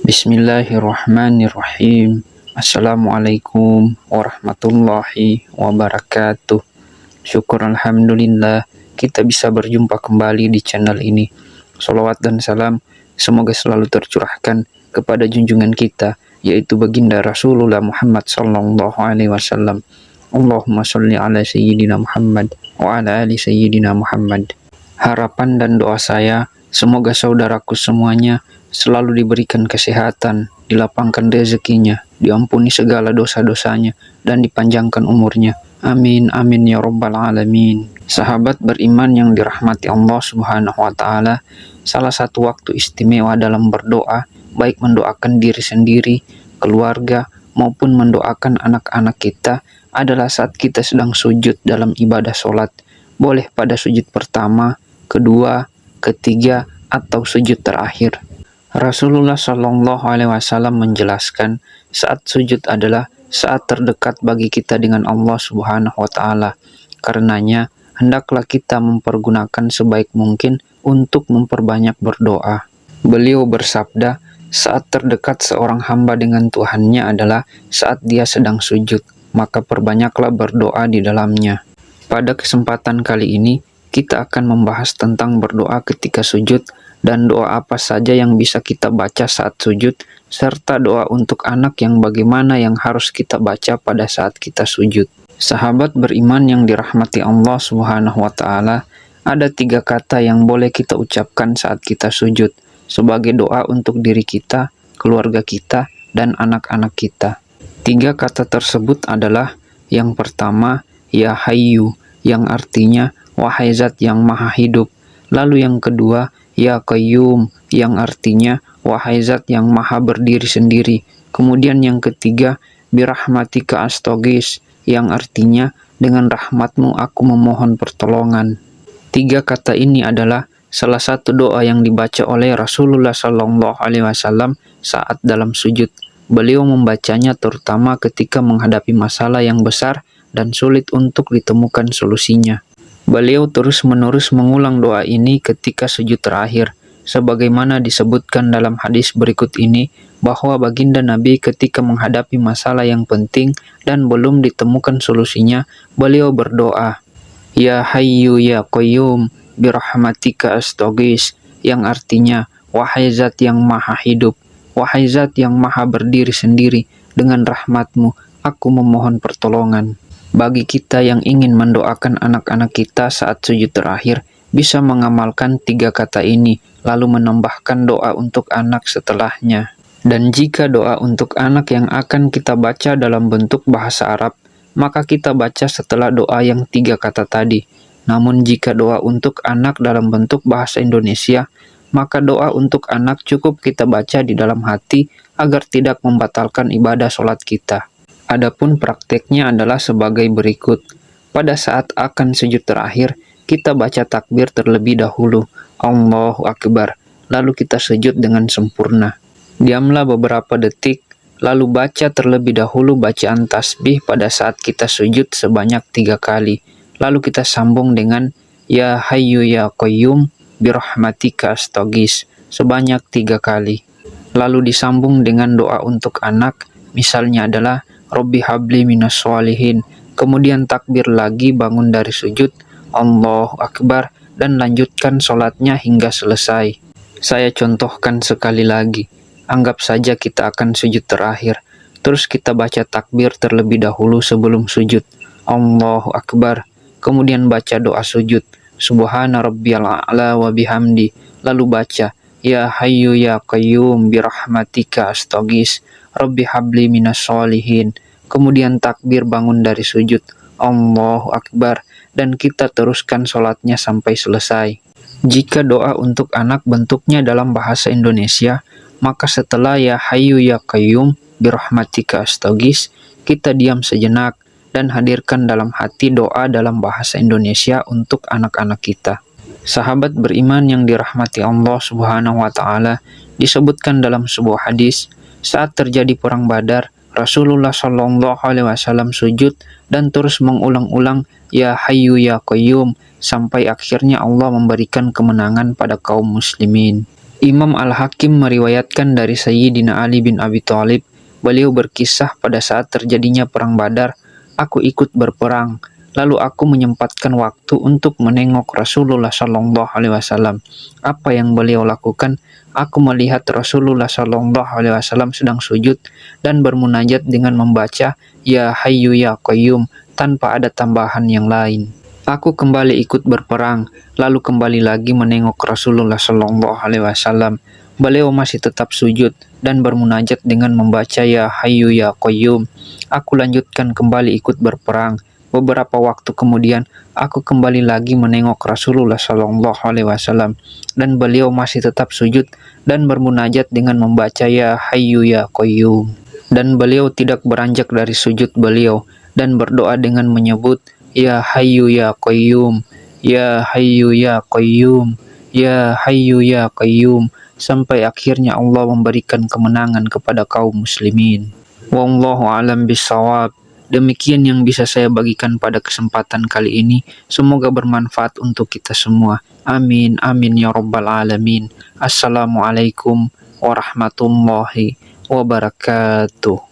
Bismillahirrahmanirrahim. Assalamualaikum warahmatullahi wabarakatuh. Syukur alhamdulillah kita bisa berjumpa kembali di channel ini. Salawat dan salam semoga selalu tercurahkan kepada junjungan kita, yaitu baginda Rasulullah Muhammad sallallahu alaihi wasallam. Allahumma sholli ala sayyidina Muhammad wa ala ali sayyidina Muhammad. Harapan dan doa saya semoga saudaraku semuanya selalu diberikan kesehatan, dilapangkan rezekinya, diampuni segala dosa-dosanya, dan dipanjangkan umurnya. Amin, amin ya rabbal alamin. Sahabat beriman yang dirahmati Allah subhanahu wa ta'ala, salah satu waktu istimewa dalam berdoa, baik mendoakan diri sendiri, keluarga, maupun mendoakan anak-anak kita, adalah saat kita sedang sujud dalam ibadah sholat. Boleh pada sujud pertama, kedua, ketiga, atau sujud terakhir. Rasulullah Shallallahu Alaihi Wasallam menjelaskan saat sujud adalah saat terdekat bagi kita dengan Allah Subhanahu Wa Taala. Karenanya hendaklah kita mempergunakan sebaik mungkin untuk memperbanyak berdoa. Beliau bersabda, saat terdekat seorang hamba dengan Tuhannya adalah saat dia sedang sujud, maka perbanyaklah berdoa di dalamnya. Pada kesempatan kali ini kita akan membahas tentang berdoa ketika sujud dan doa apa saja yang bisa kita baca saat sujud, serta doa untuk anak yang bagaimana yang harus kita baca pada saat kita sujud. Sahabat beriman yang dirahmati Allah Subhanahu wa Ta'ala, ada 3 kata yang boleh kita ucapkan saat kita sujud sebagai doa untuk diri kita, keluarga kita, dan anak-anak kita. 3 kata tersebut adalah yang pertama, Ya Hayyu, yang artinya wahai zat yang maha hidup. Lalu yang kedua, Ya Qayyum, yang artinya wahai zat yang maha berdiri sendiri. Kemudian yang ketiga, Birahmatika astaghis, yang artinya dengan rahmatmu aku memohon pertolongan. 3 kata ini adalah salah satu doa yang dibaca oleh Rasulullah Shallallahu Alaihi Wasallam saat dalam sujud. Beliau membacanya terutama ketika menghadapi masalah yang besar dan sulit untuk ditemukan solusinya. Beliau terus-menerus mengulang doa ini ketika sujud terakhir, sebagaimana disebutkan dalam hadis berikut ini, bahwa baginda Nabi ketika menghadapi masalah yang penting dan belum ditemukan solusinya, beliau berdoa, Ya Hayyu Ya Qayyum, Birahmatika astaghis, yang artinya, wahai zat yang maha hidup, wahai zat yang maha berdiri sendiri, dengan rahmatmu, aku memohon pertolongan. Bagi kita yang ingin mendoakan anak-anak kita saat sujud terakhir, bisa mengamalkan 3 kata ini, lalu menambahkan doa untuk anak setelahnya. Dan jika doa untuk anak yang akan kita baca dalam bentuk bahasa Arab, maka kita baca setelah doa yang 3 kata tadi. Namun jika doa untuk anak dalam bentuk bahasa Indonesia, maka doa untuk anak cukup kita baca di dalam hati agar tidak membatalkan ibadah sholat kita. Adapun prakteknya adalah sebagai berikut. Pada saat akan sujud terakhir, kita baca takbir terlebih dahulu, Allahu Akbar, lalu kita sujud dengan sempurna. Diamlah beberapa detik, lalu baca terlebih dahulu bacaan tasbih pada saat kita sujud sebanyak 3 kali. Lalu kita sambung dengan Ya Hayyu Ya Qayyum, Birahmatika astaghis sebanyak 3 kali. Lalu disambung dengan doa untuk anak, misalnya adalah Robbi habli minas sholihin. Kemudian takbir lagi bangun dari sujud, Allahu Akbar, dan lanjutkan sholatnya hingga selesai. Saya contohkan sekali lagi. Anggap saja kita akan sujud terakhir. Terus kita baca takbir terlebih dahulu sebelum sujud, Allahu Akbar. Kemudian baca doa sujud, Subhana rabbiyal a'la wa bihamdi. Lalu baca, Ya Hayyu Ya Qayyum, Birahmatika astaghis, Rabbi habli minas sholihin. Kemudian takbir bangun dari sujud, Allahu Akbar, dan kita teruskan sholatnya sampai selesai. Jika doa untuk anak bentuknya dalam bahasa Indonesia, maka setelah Ya Hayyu Ya Qayyum, Birahmatika astaghis, kita diam sejenak dan hadirkan dalam hati doa dalam bahasa Indonesia untuk anak-anak kita. Sahabat beriman yang dirahmati Allah Subhanahu wa Ta'ala, disebutkan dalam sebuah hadis, saat terjadi perang Badar, Rasulullah Shallallahu Alaihi Wasallam sujud dan terus mengulang-ulang Ya Hayyu Ya Qayyum sampai akhirnya Allah memberikan kemenangan pada kaum muslimin. Imam Al-Hakim meriwayatkan dari Sayyidina Ali bin Abi Thalib, beliau berkisah pada saat terjadinya perang Badar, aku ikut berperang, lalu aku menyempatkan waktu untuk menengok Rasulullah Shallallahu Alaihi Wasallam. Apa yang beliau lakukan? Aku melihat Rasulullah Shallallahu Alaihi Wasallam sedang sujud dan bermunajat dengan membaca Ya Hayyu Ya Qayyum tanpa ada tambahan yang lain. Aku kembali ikut berperang, lalu kembali lagi menengok Rasulullah Shallallahu Alaihi Wasallam. Beliau masih tetap sujud dan bermunajat dengan membaca Ya Hayyu Ya Qayyum. Aku lanjutkan kembali ikut berperang. Beberapa waktu kemudian, aku kembali lagi menengok Rasulullah Shallallahu Alaihi Wasallam dan beliau masih tetap sujud dan bermunajat dengan membaca Ya Hayyu Ya Qayyum. Dan beliau tidak beranjak dari sujud beliau dan berdoa dengan menyebut Ya Hayyu Ya Qayyum, Ya Hayyu Ya Qayyum, Ya Hayyu Ya Qayyum, sampai akhirnya Allah memberikan kemenangan kepada kaum muslimin. Wallahu a'lam bishawab. Demikian yang bisa saya bagikan pada kesempatan kali ini. Semoga bermanfaat untuk kita semua. Amin, amin ya rabbal alamin. Assalamualaikum warahmatullahi wabarakatuh.